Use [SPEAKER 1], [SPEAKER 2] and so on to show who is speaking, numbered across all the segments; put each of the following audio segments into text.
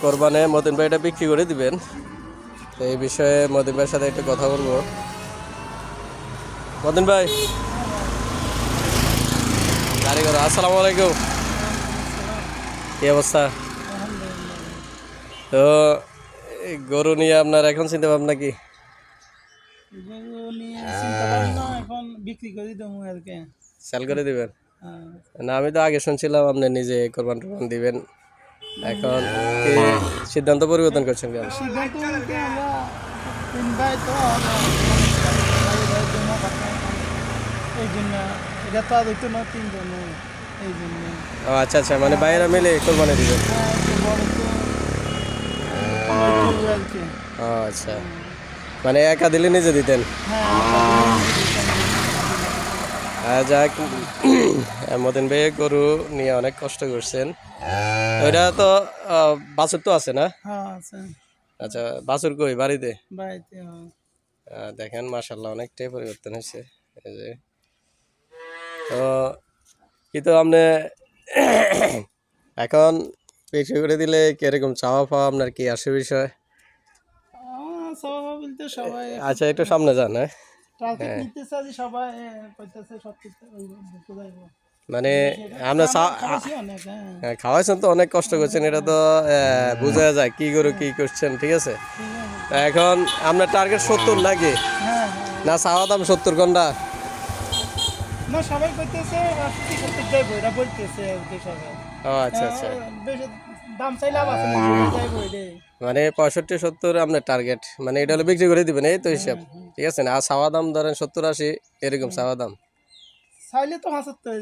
[SPEAKER 1] কোরবানে মতিন ভাই এটা বিক্রি করে দিবেন। তো এই বিষয়ে মতিন ভাইয়ের সাথে একটু কথা বলবো। মতিন ভাই, গাড়ি করো। আসসালামু আলাইকুম, কি অবস্থা? তো এই গরু নিয়ে আপনার এখন চিন্তা ভাবনা কি?
[SPEAKER 2] এখন বিক্রি করে দেবো আর কি।
[SPEAKER 1] সেল করে দিবেন?
[SPEAKER 2] হ্যাঁ।
[SPEAKER 1] না, আমি তো আগে শুনছিলাম আপনি নিজে কোরবান টোরবান দিবেন। এখন কি সিদ্ধান্ত পরিবর্তন করছেন কেন?
[SPEAKER 2] সিদ্ধান্ত বলতে আমরা তিন ভাই তো ভাই জন্য এই জন্য এটা তো আর হইতো না তিনজন, এই জন্য।
[SPEAKER 1] ও আচ্ছা আচ্ছা, মানে বাইরে মিলে কোরবানি দিবেন।
[SPEAKER 2] হ্যাঁ, একটু বড় তো আর কি।
[SPEAKER 1] ও আচ্ছা, মানে একা দিলে নিজে দিতেন। যাক, মতিন ভাই গরু নিয়ে অনেক কষ্ট করছেন। ওইটা তো বাছুর তো আছে না?
[SPEAKER 2] হ্যাঁ আছে
[SPEAKER 1] আচ্ছা, বাছুর কই বাড়িতে?
[SPEAKER 2] বাড়িতে।
[SPEAKER 1] দেখেন মাশাআল্লাহ অনেকটাই পরিবর্তন হয়েছে। এই যে তো কিন্তু আপনি এখন বিক্রি করে দিলে কিরকম চাওয়া পাওয়া আপনার কি আসে বিষয়?
[SPEAKER 2] সবাই বলতে সবাই
[SPEAKER 1] আচ্ছা, একটু সামনে যান। হ্যাঁ,
[SPEAKER 2] টার্গেট নিতেছে যে সবাই কইতেছে সব কিছু বুঝতে যাইব।
[SPEAKER 1] মানে আমরা
[SPEAKER 2] খাওয়াইছি অনেক। হ্যাঁ,
[SPEAKER 1] খাওয়াইছেন তো, অনেক কষ্ট করছেন, এটা তো বোঝা যায় কি গরু কি করছেন। ঠিক আছে, তা এখন আপনার টার্গেট 70 নাকি?
[SPEAKER 2] হ্যাঁ,
[SPEAKER 1] না চাওয়া দাম 70 কোনটা?
[SPEAKER 2] না সবাই কইতেছে 80 যাইব, এটা বলতেছে আর কি সবাই।
[SPEAKER 1] ও আচ্ছা আচ্ছা,
[SPEAKER 2] বেশি দাম চাইলে আবার যাইব রে।
[SPEAKER 1] মানে 65-70 আপনার টার্গেট, মানে এটা হলে বিক্রি করে দিবেন, এই তো হিসাব। ঠিক আছে না? আর চাওয়া দাম ধরেন 70-80 এরকম চাওয়া দাম।
[SPEAKER 2] চাইলে তো 75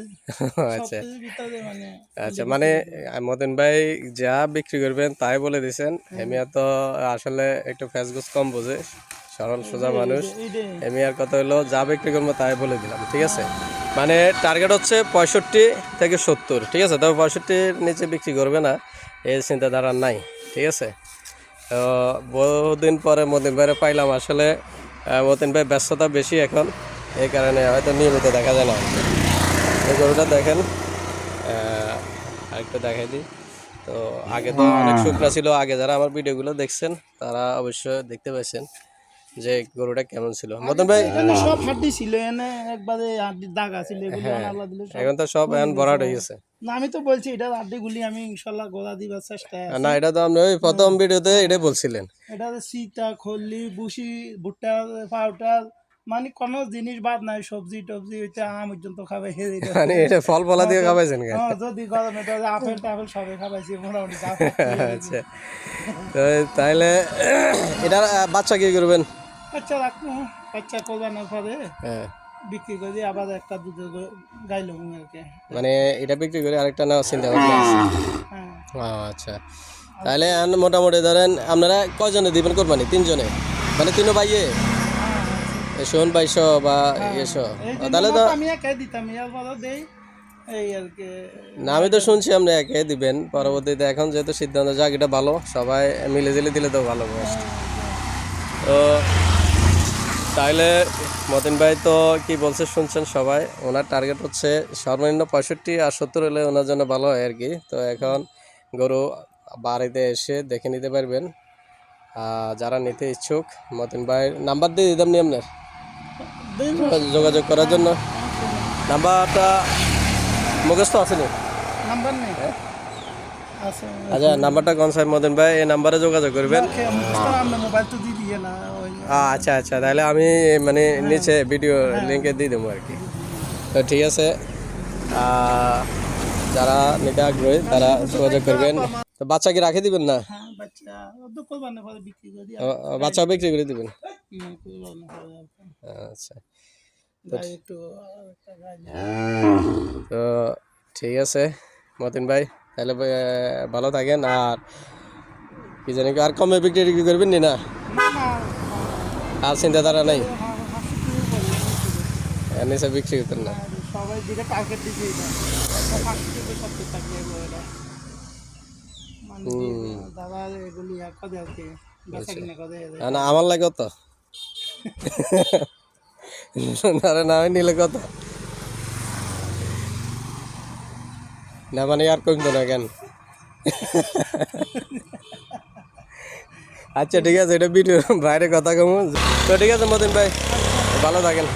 [SPEAKER 1] আচ্ছা
[SPEAKER 2] ভিতরে মানে।
[SPEAKER 1] আচ্ছা, মানে মতিন ভাই যা বিক্রি করবেন তাই বলে দিছেন। এমিয়া তো আসলে একটু ফেসগুস কম বোঝে, সরল সোজা মানুষ। এমিয়ার কথা হলো যা বিক্রি করবো তাই বলে দিলাম। ঠিক আছে, মানে টার্গেট হচ্ছে 65-70। ঠিক আছে, তবে 65-র নিচে বিক্রি করবে না, এই চিন্তাধারা নাই। ঠিক আছে, তো বহুদিন পরে মতিন ভাইরে পাইলাম। আসলে মতিন ভাই ব্যস্ততা বেশি এখন, এই কারণে হয়তো নিয়মিত দেখা যায় না। এই গরুটা দেখেন, আরেকটা দেখাই দিই। তো আগে তো অনেক শুকনা ছিল, আগে যারা আমার ভিডিওগুলো দেখছেন তারা অবশ্যই দেখতে পাচ্ছেন যে গরুটা কেমন ছিল। মতন ভাই,
[SPEAKER 2] এখানে সব হাড্ডি ছিল, এনে একবারে হাড্ডির দাগ আছিল, এগুলো আল্লাহ দিলে সব।
[SPEAKER 1] এখন তো সব এখন ভরাট হয়ে গেছে।
[SPEAKER 2] না আমি তো বলছি এটা হাড্ডিগুলি আমি ইনশাল্লাহ গোলা দিবার চেষ্টায় আছি।
[SPEAKER 1] না, এটা তো আপনি ওই প্রথম ভিডিওতে এটাই বলছিলেন।
[SPEAKER 2] এটা সীতা খল্লি বুসি ভুট্টা পাউডার, মানে কোনো জিনিস বাদ নাই, সবজি টবজি হইতে আম পর্যন্ত খাবে।
[SPEAKER 1] মানে এটা ফল ফলা দিয়ে খাওয়াইছেন কেন?
[SPEAKER 2] যদি গরমে তো আপেল টাপেল সবে খাবাইছি মোটামুটি।
[SPEAKER 1] আচ্ছা, তো তাইলে এটার বাচ্চা কি করবেন?
[SPEAKER 2] বাচ্চা রাখবো, বাচ্চা কোরবানোর পরে
[SPEAKER 1] হ্যাঁ,
[SPEAKER 2] বিক্রি করে আবার একটা দুধের গাইল আর কি।
[SPEAKER 1] মানে এটা বিক্রি করে আরেকটা নেওয়ার চিন্তা ভাবনা আছে।
[SPEAKER 2] হ্যাঁ।
[SPEAKER 1] ও আচ্ছা, তাহলে মোটামুটি ধরেন আপনারা কয়জনে দিবেন কোরবানি? 3 জনে, মানে 3 ভাইয়ে শোন বাইশ বা এসো, তাহলে তো
[SPEAKER 2] আমি একাই দিতাম, ইয়ার পরও দেই এই আর কি।
[SPEAKER 1] না, আমি তো শুনছি আপনি একে দিবেন পরবর্তীতে। এখন যেহেতু সিদ্ধান্ত যাক, এটা ভালো, সবাই মিলে জিলে দিলে তো ভালো বেস্ট। তো তাহলে মতিন ভাই তো কি বলছে শুনছেন সবাই, ওনার টার্গেট হচ্ছে সর্বনিম্ন 65 আর 70 হলে ওনার জন্য ভালো হয় আর কি। তো এখন গরু বাড়িতে এসে দেখে নিতে পারবেন। যারা নিতে ইচ্ছুক, মতিন ভাইয়ের নাম্বার দিয়ে দিতাম নি আপনার যোগাযোগ করার জন্য। নাম্বারটা মুখস্থ আছে নি?
[SPEAKER 2] নাম্বার নেই আছে।
[SPEAKER 1] আচ্ছা, নাম্বারটা কোন সাহেব মতিন ভাই, এই নাম্বারে যোগাযোগ করবেন।
[SPEAKER 2] মোবাইল তো দিয়ে দিয়ে না ওই।
[SPEAKER 1] আচ্ছা আচ্ছা, তাহলে আমি মানে নিচে ভিডিও লিঙ্কে দিয়ে দেবো আর কি। তো ঠিক আছে, যারা নিতে আগ্রহী তারা যোগাযোগ করবেন। তো বাচ্চা কি রাখে দিবেন না?
[SPEAKER 2] হ্যাঁ, বাচ্চা তো কোরবানোর পরে বিক্রি করে দিই।
[SPEAKER 1] বাচ্চা বিক্রি করে দিবেন?
[SPEAKER 2] কোরবানোর পরে
[SPEAKER 1] আচ্ছা,
[SPEAKER 2] গাই একটু
[SPEAKER 1] তো ঠিক আছে মতিন ভাই, তাহলে ভালো থাকেন। আর কি জানি আর কমে বিক্রি করবেন নি? না, আর চিন্তাধারা নাই, নিচে বিক্রি করতেন না?
[SPEAKER 2] সবাই দিকে টার্গেট দিচ্ছে দাদা এগুলি করে আর কি, বেচা কিনা করে।
[SPEAKER 1] না, আমার লাগে কত না আমি নিলে কত না, মানে আর কমতো না কেন? আচ্ছা ঠিক আছে, এটা ভিডিও বাইরে কথা কমু। তো ঠিক আছে মতিন ভাই, ভালো থাকেন।